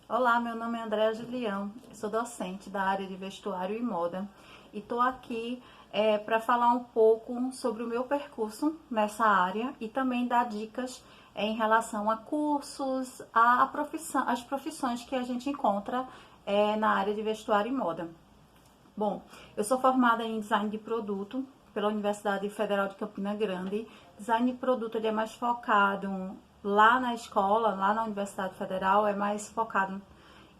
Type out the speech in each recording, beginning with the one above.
Olá, meu nome é Andréa Julião, sou docente da área de vestuário e moda e estou aqui para falar um pouco sobre o meu percurso nessa área e também dar dicas em relação a cursos, as profissões que a gente encontra na área de vestuário e moda. Bom, eu sou formada em design de produto pela Universidade Federal de Campina Grande. Design de produto ele é mais focado lá na escola, lá na Universidade Federal, é mais focado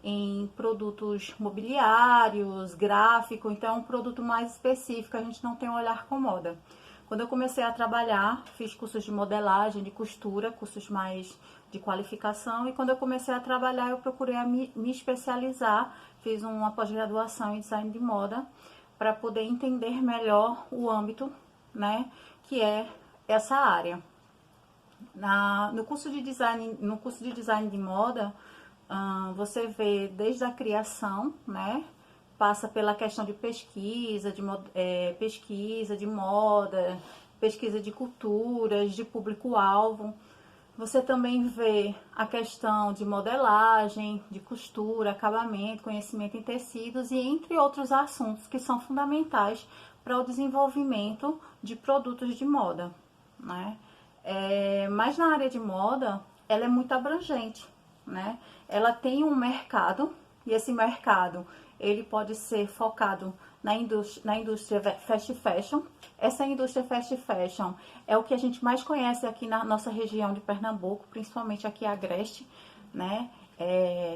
em produtos mobiliários, gráfico, então é um produto mais específico, a gente não tem um olhar com moda. Quando eu comecei a trabalhar, fiz cursos de modelagem, de costura, cursos mais de qualificação, e quando eu comecei a trabalhar, eu procurei me especializar, fiz uma pós-graduação em design de moda, para poder entender melhor o âmbito, né, que é essa área. No curso de design de moda, você vê desde a criação, né? Passa pela questão de pesquisa de moda, pesquisa de culturas, de público-alvo. Você também vê a questão de modelagem, de costura, acabamento, conhecimento em tecidos e entre outros assuntos que são fundamentais para o desenvolvimento de produtos de moda, né? Mas na área de moda, ela é muito abrangente, né? Ela tem um mercado e esse mercado ele pode ser focado na indústria fast fashion. Essa indústria fast fashion é o que a gente mais conhece aqui na nossa região de Pernambuco, principalmente aqui Agreste, né?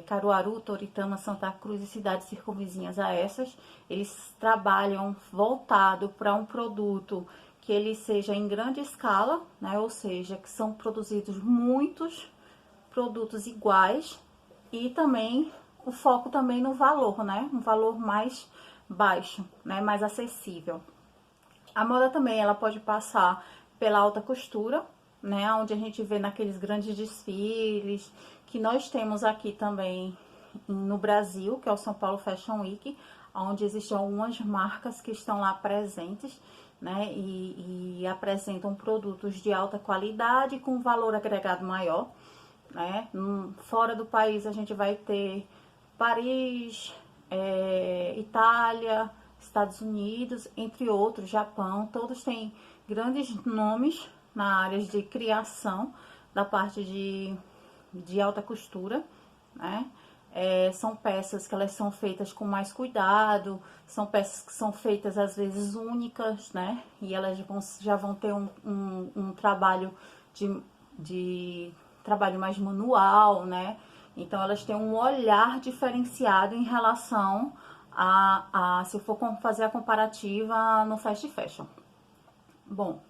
Caruaru, Toritama, Santa Cruz e cidades circunvizinhas a essas. Eles trabalham voltado para um produto que ele seja em grande escala, né? Ou seja, que são produzidos muitos produtos iguais e também o foco também no valor, né? Um valor mais baixo, né? Mais acessível. A moda também, ela pode passar pela alta costura, né? Onde a gente vê naqueles grandes desfiles que nós temos aqui também no Brasil, que é o São Paulo Fashion Week, onde existem algumas marcas que estão lá presentes, né? E apresentam produtos de alta qualidade com valor agregado maior, né? Fora do país a gente vai ter Paris, Itália, Estados Unidos, entre outros, Japão, todos têm grandes nomes na área de criação da parte de alta costura, né? São peças que elas são feitas com mais cuidado, são peças que são feitas às vezes únicas, né? E elas já vão ter um trabalho de trabalho mais manual, né? Então elas têm um olhar diferenciado em relação se eu for fazer a comparativa no fast fashion. Bom,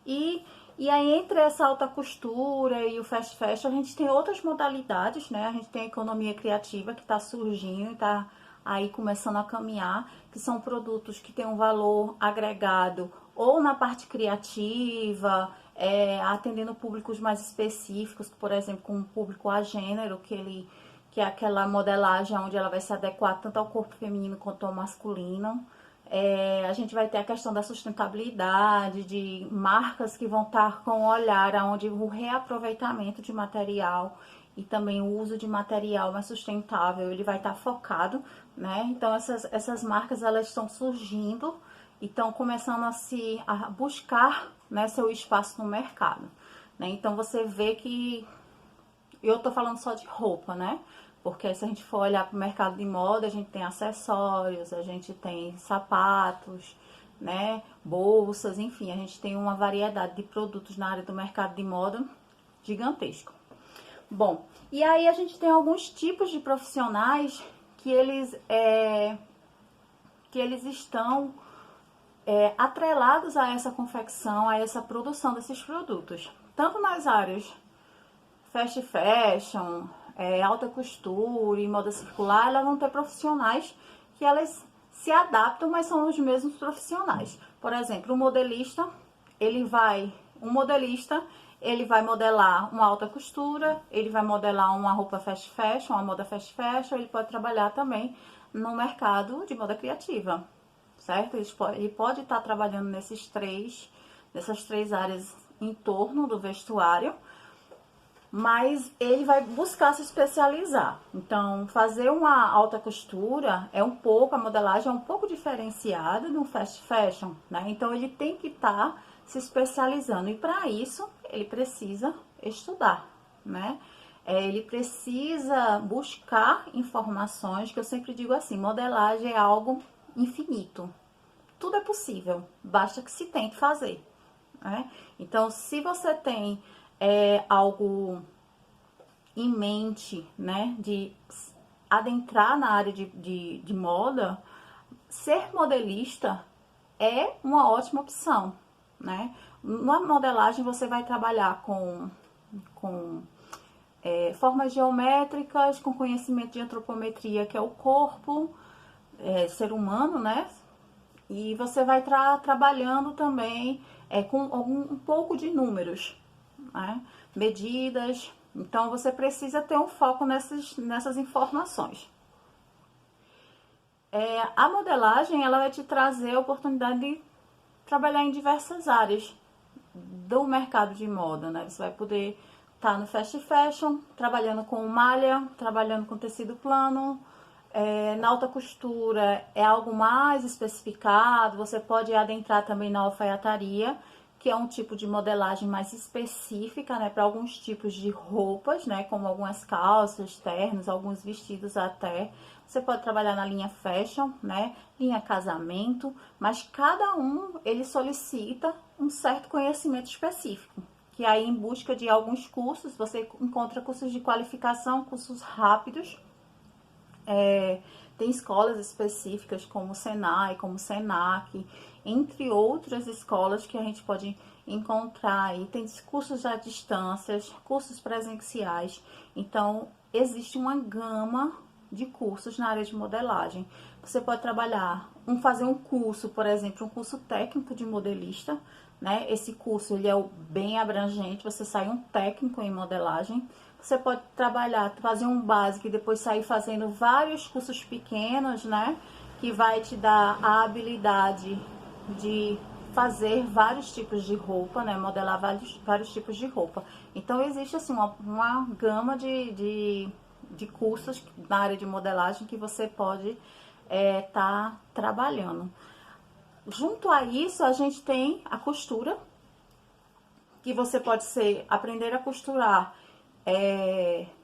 e aí entre essa alta costura e o fast fashion, a gente tem outras modalidades, né? A gente tem a economia criativa que está surgindo, está aí começando a caminhar, que são produtos que têm um valor agregado ou na parte criativa, atendendo públicos mais específicos, por exemplo, com o público agênero, que é aquela modelagem onde ela vai se adequar tanto ao corpo feminino quanto ao masculino. A gente vai ter a questão da sustentabilidade, de marcas que vão estar com o olhar onde o reaproveitamento de material e também o uso de material mais sustentável, ele vai estar focado, né? Então essas marcas elas estão surgindo e estão começando a buscar, né, seu espaço no mercado, né? Então você vê que eu tô falando só de roupa, né? Porque se a gente for olhar para o mercado de moda, a gente tem acessórios, a gente tem sapatos, né? Bolsas, enfim, a gente tem uma variedade de produtos na área do mercado de moda gigantesco. Bom, e aí a gente tem alguns tipos de profissionais que eles estão atrelados a essa confecção, a essa produção desses produtos. Tanto nas áreas fast fashion, alta costura e moda circular, elas vão ter profissionais que elas se adaptam, mas são os mesmos profissionais. Por exemplo, um modelista, ele vai modelar uma alta costura, ele vai modelar uma roupa fast fashion, uma moda fast fashion, ele pode trabalhar também no mercado de moda criativa, certo? Ele pode estar trabalhando nessas três áreas em torno do vestuário. mas ele vai buscar se especializar. Então, fazer uma alta costura é um pouco, a modelagem é um pouco diferenciada de um fast fashion, né? Então, ele tem que estar se especializando e para isso ele precisa estudar, né? Ele precisa buscar informações, que eu sempre digo assim, modelagem é algo infinito. Tudo é possível, basta que se tente fazer, né? Então, se você tem algo em mente, né, de adentrar na área de moda, ser modelista é uma ótima opção, né? Na modelagem você vai trabalhar com formas geométricas, com conhecimento de antropometria, que é o corpo, ser humano, né? E você vai trabalhando também com um pouco de números, né? Medidas. Então, você precisa ter um foco nessas informações. A modelagem, ela vai te trazer a oportunidade de trabalhar em diversas áreas do mercado de moda, né? Você vai poder estar no fast fashion, trabalhando com malha, trabalhando com tecido plano. Na alta costura é algo mais especificado, você pode adentrar também na alfaiataria, que é um tipo de modelagem mais específica, né, para alguns tipos de roupas, né, como algumas calças, ternos, alguns vestidos até. Você pode trabalhar na linha fashion, né, linha casamento, mas cada um, ele solicita um certo conhecimento específico. Que aí, em busca de alguns cursos, você encontra cursos de qualificação, cursos rápidos. Tem escolas específicas como o Senai, como o Senac, entre outras escolas que a gente pode encontrar. E tem cursos à distância, cursos presenciais. Então, existe uma gama de cursos na área de modelagem. Você pode fazer um curso, por exemplo, um curso técnico de modelista, né? Esse curso ele é bem abrangente, você sai um técnico em modelagem. Você pode fazer um básico e depois sair fazendo vários cursos pequenos, né? Que vai te dar a habilidade de fazer vários tipos de roupa, né? Modelar vários tipos de roupa. Então, existe, assim, uma gama de cursos na área de modelagem que você pode tá trabalhando. Junto a isso, a gente tem a costura, que você pode aprender a costurar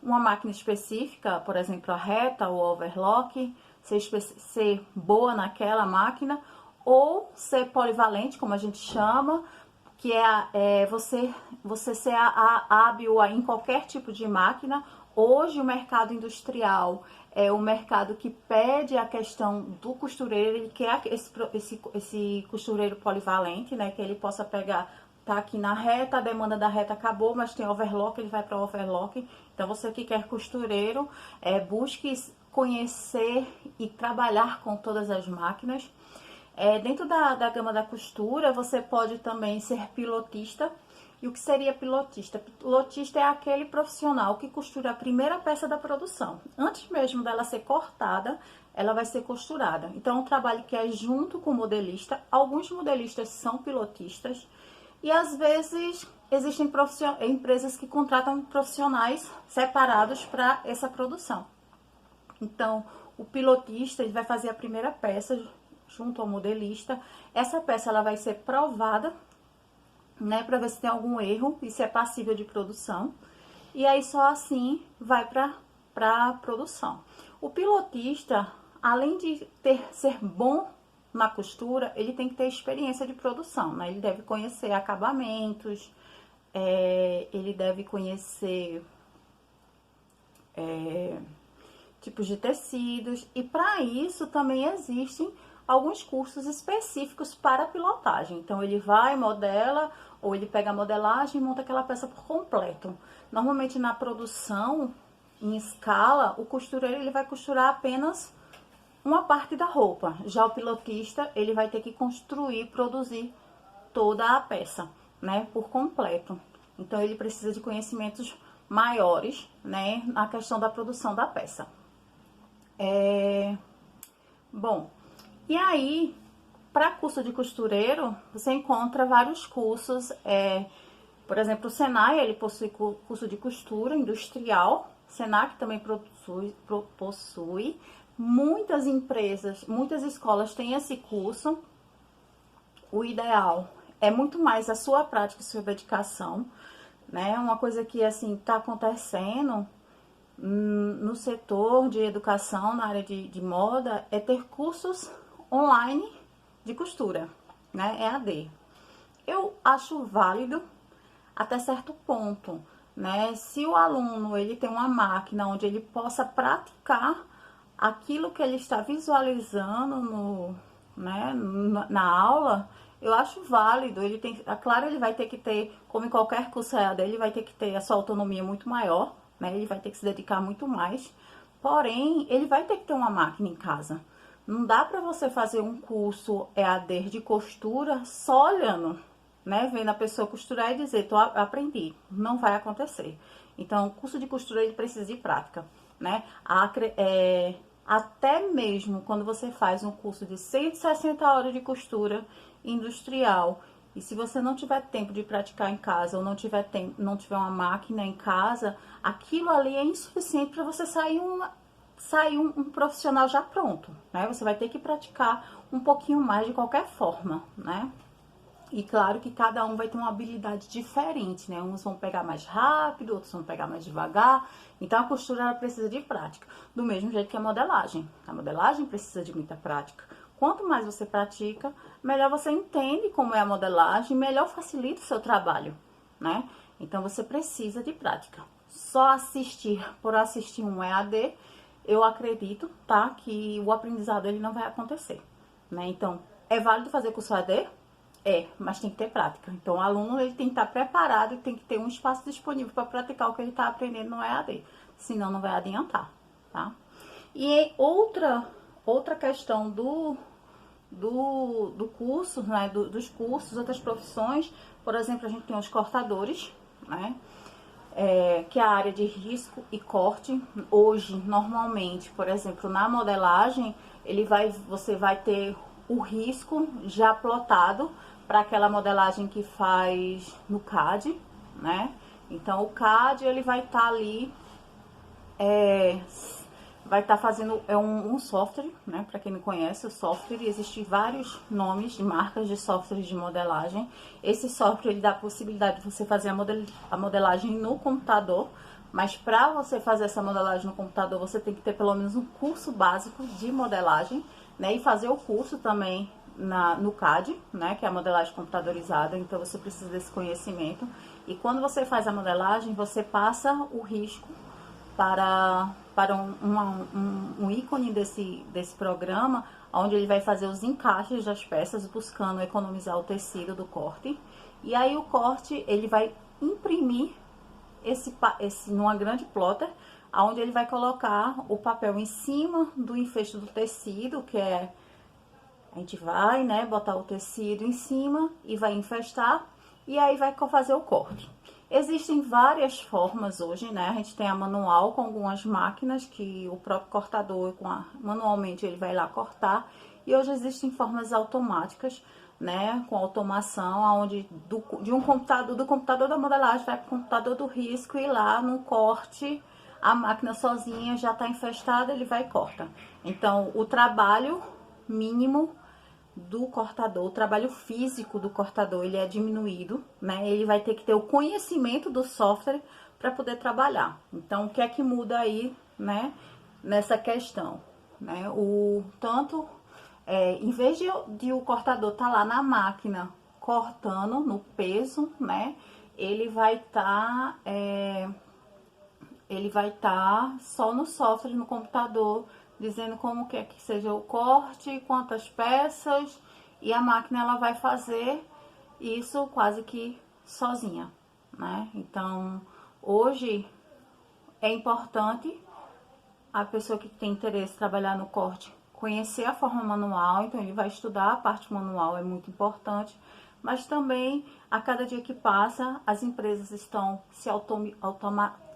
uma máquina específica, por exemplo, a reta ou overlock, ser boa naquela máquina, ou ser polivalente, como a gente chama, que você ser hábil em qualquer tipo de máquina. Hoje o mercado industrial é o mercado que pede a questão do costureiro, ele quer esse costureiro polivalente, né, que ele possa pegar, tá aqui na reta, a demanda da reta acabou, mas tem overlock, ele vai para overlock. Então, você que quer costureiro, busque conhecer e trabalhar com todas as máquinas. Dentro da gama da costura, você pode também ser pilotista. E o que seria pilotista? Pilotista é aquele profissional que costura a primeira peça da produção. Antes mesmo dela ser cortada, ela vai ser costurada. Então, é um trabalho que é junto com o modelista. Alguns modelistas são pilotistas. E às vezes existem empresas que contratam profissionais separados para essa produção. Então, o pilotista ele vai fazer a primeira peça junto ao modelista. Essa peça ela vai ser provada, né, para ver se tem algum erro e se é passível de produção. E aí só assim vai para produção. O pilotista, além de ser bom na costura, ele tem que ter experiência de produção, né? Ele deve conhecer acabamentos, ele deve conhecer tipos de tecidos, e para isso também existem alguns cursos específicos para pilotagem. Então, ele modela, ou ele pega a modelagem e monta aquela peça por completo. Normalmente, na produção, em escala, o costureiro ele vai costurar apenas uma parte da roupa. Já o pilotista, ele vai ter que produzir toda a peça, né, por completo. Então, ele precisa de conhecimentos maiores, né, na questão da produção da peça. Bom, e aí, para curso de costureiro, você encontra vários cursos Por exemplo, o Senai, ele possui curso de costura industrial. Senac também possui. Muitas empresas, muitas escolas têm esse curso. O ideal é muito mais a sua prática e sua dedicação, né? Uma coisa que, assim, tá acontecendo no setor de educação, na área de moda, é ter cursos online de costura, né? EAD. Eu acho válido até certo ponto, né? Se o aluno ele tem uma máquina onde ele possa praticar aquilo que ele está visualizando né, na aula, eu acho válido. Ele tem, claro, ele vai ter que ter, como em qualquer curso EAD, ele vai ter que ter a sua autonomia muito maior, né? Ele vai ter que se dedicar muito mais. Porém, ele vai ter que ter uma máquina em casa. Não dá para você fazer um curso EAD de costura só olhando, né? Vendo a pessoa costurar e dizer, aprendi. Não vai acontecer. Então, o curso de costura ele precisa de prática, né? Até mesmo quando você faz um curso de 160 horas de costura industrial, e se você não tiver tempo de praticar em casa, ou não tiver uma máquina em casa, aquilo ali é insuficiente para você sair um profissional já pronto, né? Você vai ter que praticar um pouquinho mais de qualquer forma, né? E claro que cada um vai ter uma habilidade diferente, né? Uns vão pegar mais rápido, outros vão pegar mais devagar. Então, a costura ela precisa de prática. Do mesmo jeito que a modelagem. A modelagem precisa de muita prática. Quanto mais você pratica, melhor você entende como é a modelagem, melhor facilita o seu trabalho, né? Então, você precisa de prática. Só assistir por assistir um EAD, eu acredito, tá? Que o aprendizado ele não vai acontecer, né? Então, é válido fazer curso EAD? Mas tem que ter prática. Então, o aluno ele tem que estar preparado e tem que ter um espaço disponível para praticar o que ele está aprendendo no EAD. Senão, não vai adiantar, tá? E outra questão do curso, né? Dos cursos, outras profissões. Por exemplo, a gente tem os cortadores, né? Que é a área de risco e corte. Hoje, normalmente, por exemplo, na modelagem, você vai ter o risco já plotado para aquela modelagem que faz no CAD, né? Então, o CAD, ele vai estar ali, vai estar fazendo, um software, né? Para quem não conhece, o software, existem vários nomes de marcas de softwares de modelagem. Esse software, ele dá a possibilidade de você fazer a modelagem no computador, mas para você fazer essa modelagem no computador, você tem que ter pelo menos um curso básico de modelagem, né? E fazer o curso também no CAD, né? Que é a modelagem computadorizada, então você precisa desse conhecimento. E quando você faz a modelagem, você passa o risco para um ícone desse programa, onde ele vai fazer os encaixes das peças, buscando economizar o tecido do corte. E aí o corte, ele vai imprimir numa grande plotter, onde ele vai colocar o papel em cima do enfeite do tecido, a gente vai, né, botar o tecido em cima e vai infestar, e aí vai fazer o corte. Existem várias formas hoje, né? A gente tem a manual com algumas máquinas que o próprio cortador, manualmente, ele vai lá cortar. E hoje existem formas automáticas, né? Com automação, onde do computador da modelagem vai para o computador do risco e lá no corte, a máquina sozinha já está infestada, ele vai e corta. Então, o trabalho mínimo do cortador, o trabalho físico do cortador, ele é diminuído, né? Ele vai ter que ter o conhecimento do software para poder trabalhar. Então, o que é que muda aí, né? Nessa questão, né? Em vez de o cortador estar lá na máquina cortando no peso, né? Ele vai estar só no software, no computador, dizendo como quer que seja o corte, quantas peças, e a máquina ela vai fazer isso quase que sozinha, né? Então, hoje é importante a pessoa que tem interesse em trabalhar no corte conhecer a forma manual, então ele vai estudar a parte manual, é muito importante, mas também a cada dia que passa as empresas estão se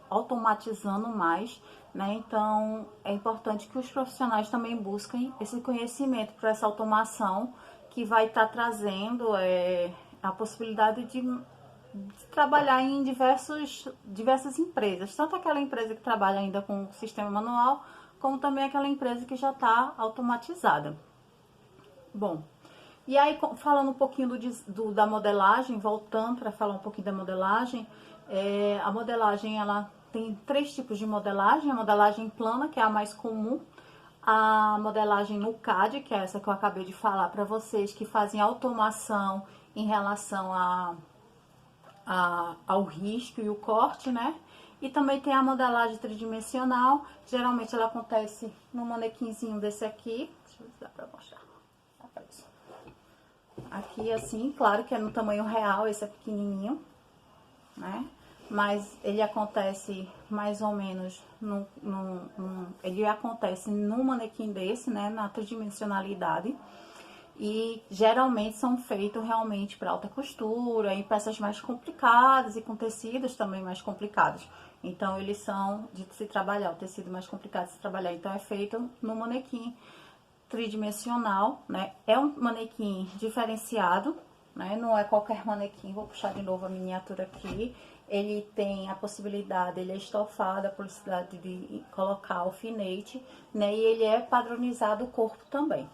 automatizando mais, né? Então, é importante que os profissionais também busquem esse conhecimento para essa automação que vai estar trazendo a possibilidade trabalhar em diversas empresas, tanto aquela empresa que trabalha ainda com o sistema manual, como também aquela empresa que já está automatizada. Bom, e aí falando um pouquinho da modelagem, voltando para falar um pouquinho da modelagem, a modelagem ela tem 3 tipos de modelagem: a modelagem plana, que é a mais comum, a modelagem no CAD, que é essa que eu acabei de falar para vocês, que fazem automação em relação ao risco e o corte, né? E também tem a modelagem tridimensional, geralmente ela acontece no manequinzinho desse aqui. Deixa eu ver se dá pra mostrar. Aqui assim, claro que é no tamanho real, esse é pequenininho, né? Mas ele acontece mais ou menos, ele acontece num manequim desse, né? Na tridimensionalidade. E geralmente são feitos realmente para alta costura, em peças mais complicadas e com tecidos também mais complicados. Então eles são de se trabalhar, o tecido mais complicado de se trabalhar. Então é feito no manequim tridimensional, né? É um manequim diferenciado, né? Não é qualquer manequim. Vou puxar de novo a miniatura aqui. Ele tem a possibilidade, ele é estofado, a possibilidade de colocar alfinete, né? E ele é padronizado o corpo também.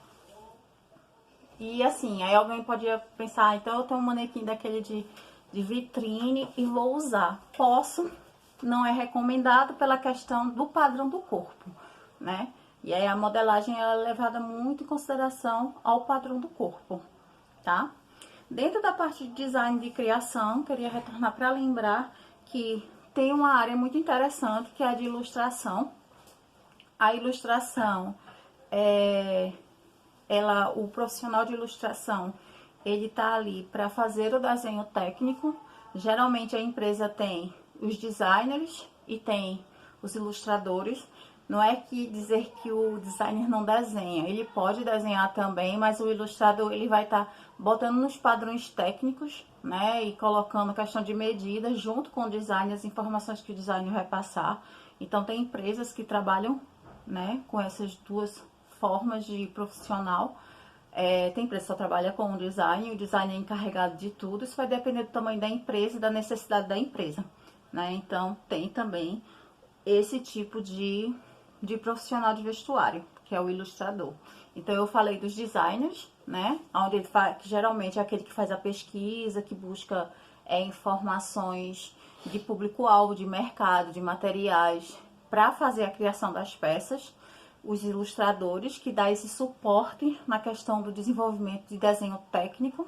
E assim, aí alguém podia pensar, então eu tenho um manequim daquele de vitrine e vou usar. Posso, não é recomendado pela questão do padrão do corpo, né? E aí a modelagem é levada muito em consideração ao padrão do corpo, tá? Dentro da parte de design de criação, queria retornar para lembrar que tem uma área muito interessante que é a de ilustração. A ilustração o profissional de ilustração, ele tá ali para fazer o desenho técnico. Geralmente a empresa tem os designers e tem os ilustradores. Não é que dizer que o designer não desenha, ele pode desenhar também, mas o ilustrador ele vai estar botando nos padrões técnicos, né, e colocando questão de medidas junto com o design, as informações que o designer vai passar. Então tem empresas que trabalham, né, com essas duas formas de profissional. Tem empresa que só trabalha com o design é encarregado de tudo. Isso vai depender do tamanho da empresa e da necessidade da empresa, né? Então tem também esse tipo de profissional de vestuário, que é o ilustrador. Então eu falei dos designers, né? Onde ele faz, que geralmente é aquele que faz a pesquisa, que busca informações de público-alvo, de mercado, de materiais, para fazer a criação das peças. Os ilustradores, que dá esse suporte na questão do desenvolvimento de desenho técnico.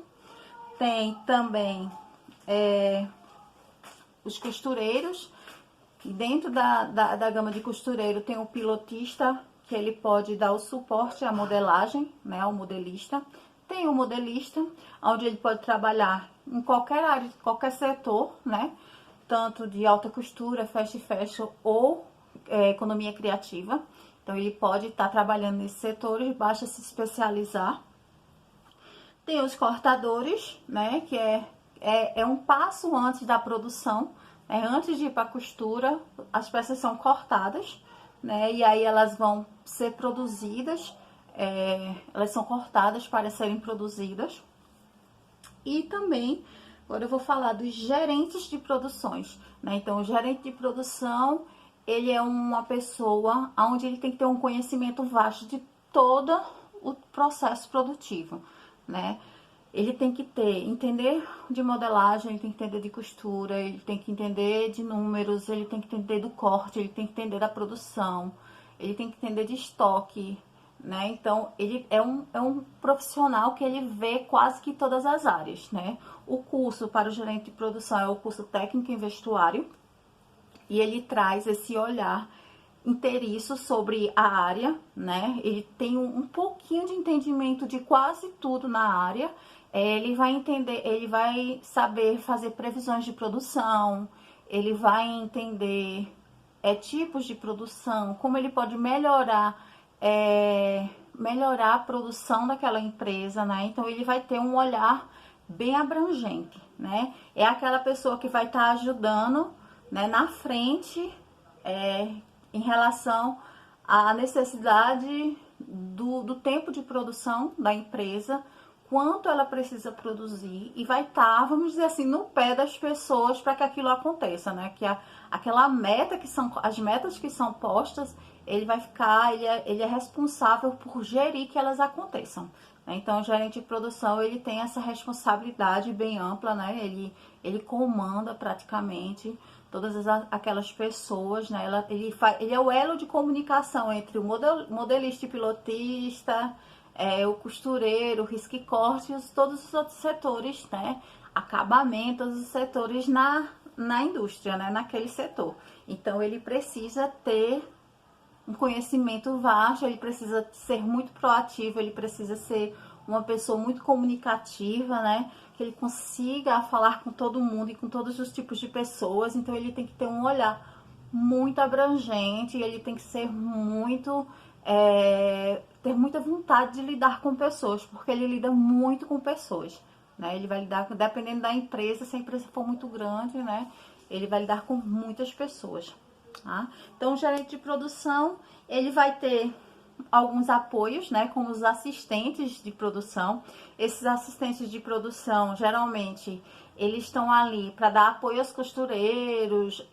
Tem também os costureiros. Dentro da gama de costureiro tem o pilotista, que ele pode dar o suporte à modelagem, né, ao modelista. Tem o modelista, onde ele pode trabalhar em qualquer área, qualquer setor, né, tanto de alta costura, fast fashion ou economia criativa. Então, ele pode estar trabalhando nesses setores, basta se especializar. Tem os cortadores, né, que é um passo antes da produção. Antes de ir para a costura, as peças são cortadas, né, e aí elas vão ser produzidas, elas são cortadas para serem produzidas. E também, agora eu vou falar dos gerentes de produções, né, então o gerente de produção, ele é uma pessoa onde ele tem que ter um conhecimento vasto de todo o processo produtivo, né? Ele tem que entender de modelagem, ele tem que entender de costura, ele tem que entender de números, ele tem que entender do corte, ele tem que entender da produção, ele tem que entender de estoque, né? Então, ele é um profissional que ele vê quase que todas as áreas, né? O curso para o gerente de produção é o curso técnico em vestuário, e ele traz esse olhar inteiriço sobre a área, né? Ele tem um pouquinho de entendimento de quase tudo na área. Ele vai entender, ele vai saber fazer previsões de produção, ele vai entender tipos de produção, como ele pode melhorar a produção daquela empresa, né? Então ele vai ter um olhar bem abrangente, né? É aquela pessoa que vai estar ajudando, né, na frente, em relação à necessidade do tempo de produção da empresa, quanto ela precisa produzir e vai estar, vamos dizer assim, no pé das pessoas para que aquilo aconteça, né? Que aquela meta que são, as metas que são postas, ele vai ficar, ele é responsável por gerir que elas aconteçam. Né? Então, o gerente de produção, ele tem essa responsabilidade bem ampla, né? Ele comanda praticamente todas aquelas pessoas, né? Ele é o elo de comunicação entre o modelista e pilotista, o costureiro, o risco e corte, todos os outros setores, né? Acabamento, todos os setores na indústria, né? Naquele setor. Então, ele precisa ter um conhecimento vasto, ele precisa ser muito proativo, ele precisa ser uma pessoa muito comunicativa, né? Que ele consiga falar com todo mundo e com todos os tipos de pessoas. Então, ele tem que ter um olhar muito abrangente, ele tem que ser muito... ter muita vontade de lidar com pessoas, porque ele lida muito com pessoas, né? Ele vai lidar, dependendo da empresa, se a empresa for muito grande, né? Ele vai lidar com muitas pessoas, tá? Então, o gerente de produção, ele vai ter alguns apoios, né? Como os assistentes de produção. Esses assistentes de produção, geralmente, eles estão ali para dar apoio aos costureiros,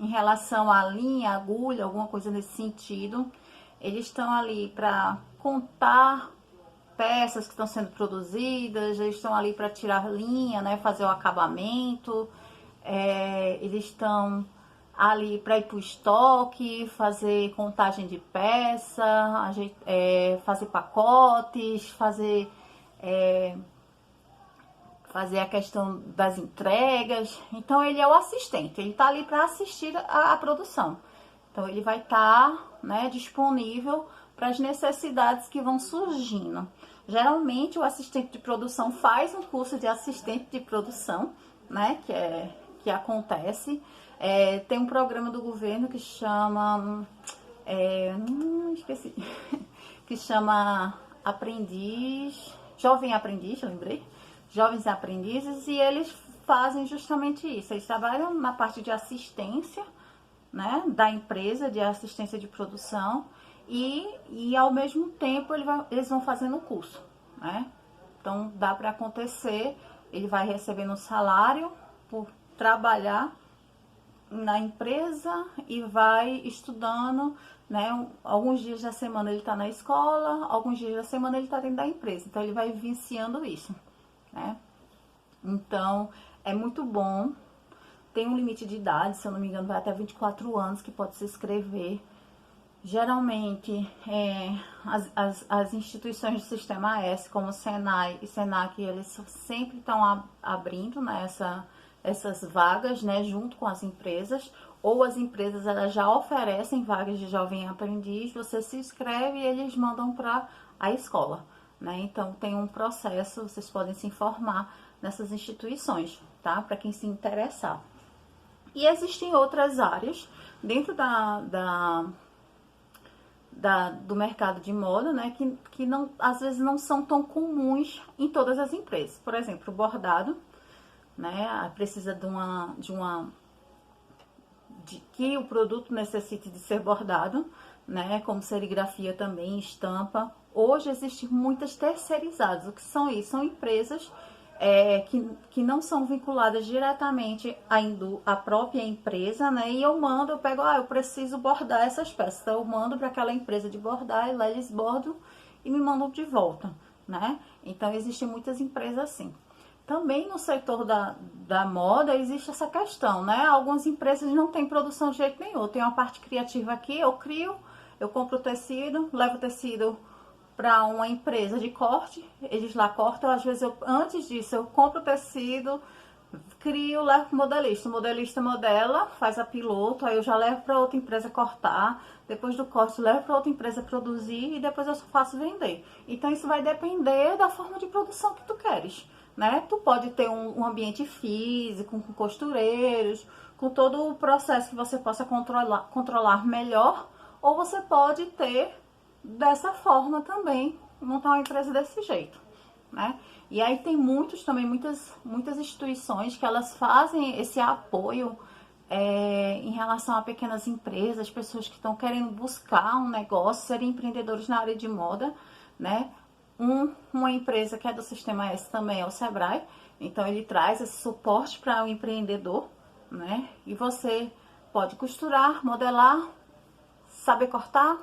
em relação à linha, agulha, alguma coisa nesse sentido. Eles estão ali para contar peças que estão sendo produzidas, eles estão ali para tirar linha, né, fazer o acabamento, eles estão ali para ir para o estoque, fazer contagem de peça, fazer pacotes, fazer a questão das entregas. Então, ele é o assistente, ele está ali para assistir a produção. Então, ele vai estar, né, disponível para as necessidades que vão surgindo. Geralmente, o assistente de produção faz um curso de assistente de produção, né, que acontece. Tem um programa do governo que chama... esqueci. Que chama Jovem Aprendiz, lembrei. Jovens Aprendizes, e eles fazem justamente isso. Eles trabalham na parte de assistência, né, da empresa, de assistência de produção, e ao mesmo tempo eles vão fazendo o curso, né? Então, dá para acontecer, ele vai recebendo um salário por trabalhar na empresa e vai estudando, né? Alguns dias da semana ele está na escola, alguns dias da semana ele está dentro da empresa. Então, ele vai vivenciando isso, né? Então, é muito bom. Tem um limite de idade, se eu não me engano, vai até 24 anos que pode se inscrever. Geralmente, as instituições do Sistema S, como o Senai e Senac, eles sempre estão abrindo, né, essas vagas, né, junto com as empresas. Ou as empresas, elas já oferecem vagas de jovem aprendiz, você se inscreve e eles mandam para a escola, né? Então, tem um processo, vocês podem se informar nessas instituições, tá? Para quem se interessar. E existem outras áreas dentro do mercado de moda, né, que não, às vezes não são tão comuns em todas as empresas. Por exemplo, o bordado, né, precisa de que o produto necessite de ser bordado, né, como serigrafia também, estampa. Hoje existem muitas terceirizadas. O que são isso? São empresas que não são vinculadas diretamente à própria empresa, né? E eu pego, eu preciso bordar essas peças. Então, eu mando para aquela empresa de bordar, e lá eles bordam e me mandam de volta, né? Então, existem muitas empresas assim. Também no setor da moda existe essa questão, né? Algumas empresas não têm produção de jeito nenhum. Eu tenho uma parte criativa aqui, eu crio, eu compro o tecido, levo o tecido para uma empresa de corte, eles lá cortam. Às vezes, antes disso, eu compro o tecido, crio, levo para o modelista modela, faz a piloto, aí eu já levo para outra empresa cortar, depois do corte levo para outra empresa produzir e depois eu só faço vender. Então, isso vai depender da forma de produção que tu queres, né? Tu pode ter um ambiente físico, com costureiros, com todo o processo que você possa controlar melhor, ou você pode ter dessa forma também, montar uma empresa desse jeito, né? E aí tem muitas instituições que elas fazem esse apoio em relação a pequenas empresas, pessoas que estão querendo buscar um negócio, serem empreendedores na área de moda, né? Uma empresa que é do Sistema S também é o Sebrae, então ele traz esse suporte para o empreendedor, né? E você pode costurar, modelar, saber cortar,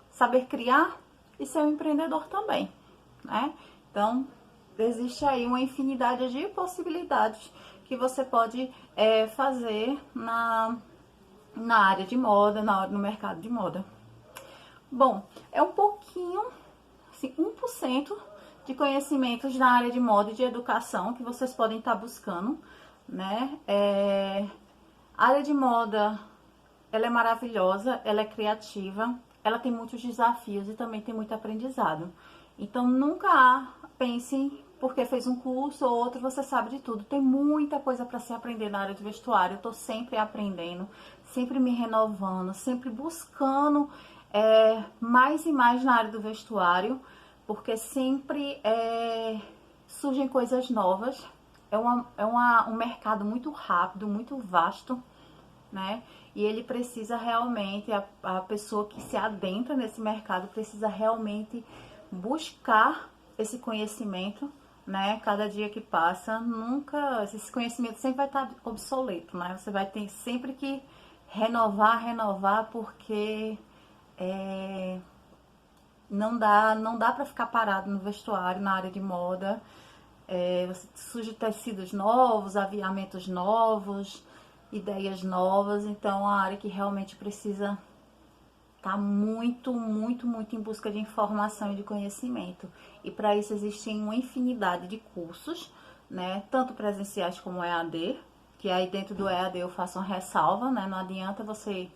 saber criar e ser um empreendedor também, né? Então, existe aí uma infinidade de possibilidades que você pode fazer na área de moda, no mercado de moda. Bom, é um pouquinho, assim, 1% de conhecimentos na área de moda e de educação que vocês podem estar buscando, né? A área de moda, ela é maravilhosa, ela é criativa, ela tem muitos desafios e também tem muito aprendizado. Então, nunca pense porque fez um curso ou outro, você sabe de tudo. Tem muita coisa para se aprender na área de vestuário. Eu tô sempre aprendendo, sempre me renovando, sempre buscando mais e mais na área do vestuário, porque sempre surgem coisas novas. Um mercado muito rápido, muito vasto, né? E ele precisa realmente, a pessoa que se adentra nesse mercado precisa realmente buscar esse conhecimento, né? Cada dia que passa, esse conhecimento sempre vai estar obsoleto, né? Você vai ter sempre que renovar, porque não dá para ficar parado no vestuário, na área de moda. Surge tecidos novos, aviamentos novos, ideias novas, então a área que realmente precisa estar muito em busca de informação e de conhecimento. E para isso existem uma infinidade de cursos, né, tanto presenciais como EAD, que aí dentro do EAD eu faço uma ressalva, né, não adianta você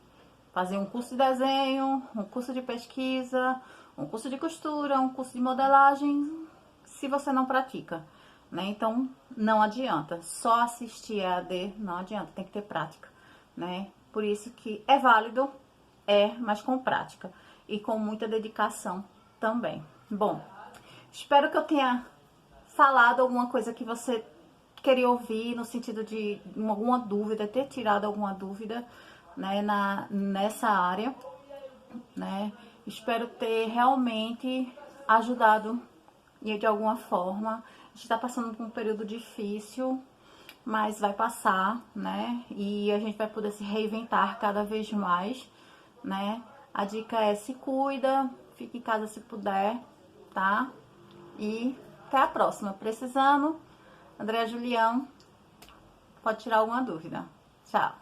fazer um curso de desenho, um curso de pesquisa, um curso de costura, um curso de modelagem, se você não pratica, né? Então, não adianta. Só assistir EAD não adianta, tem que ter prática, né? Por isso que é válido, mas com prática e com muita dedicação também. Bom, espero que eu tenha falado alguma coisa que você queria ouvir, no sentido de alguma dúvida, ter tirado alguma dúvida, né, nessa área, né? Espero ter realmente ajudado de alguma forma. A gente está passando por um período difícil, mas vai passar, né? E a gente vai poder se reinventar cada vez mais, né? A dica é: se cuida, fique em casa se puder, tá? E até a próxima. Precisando, Andréa Julião, pode tirar alguma dúvida. Tchau!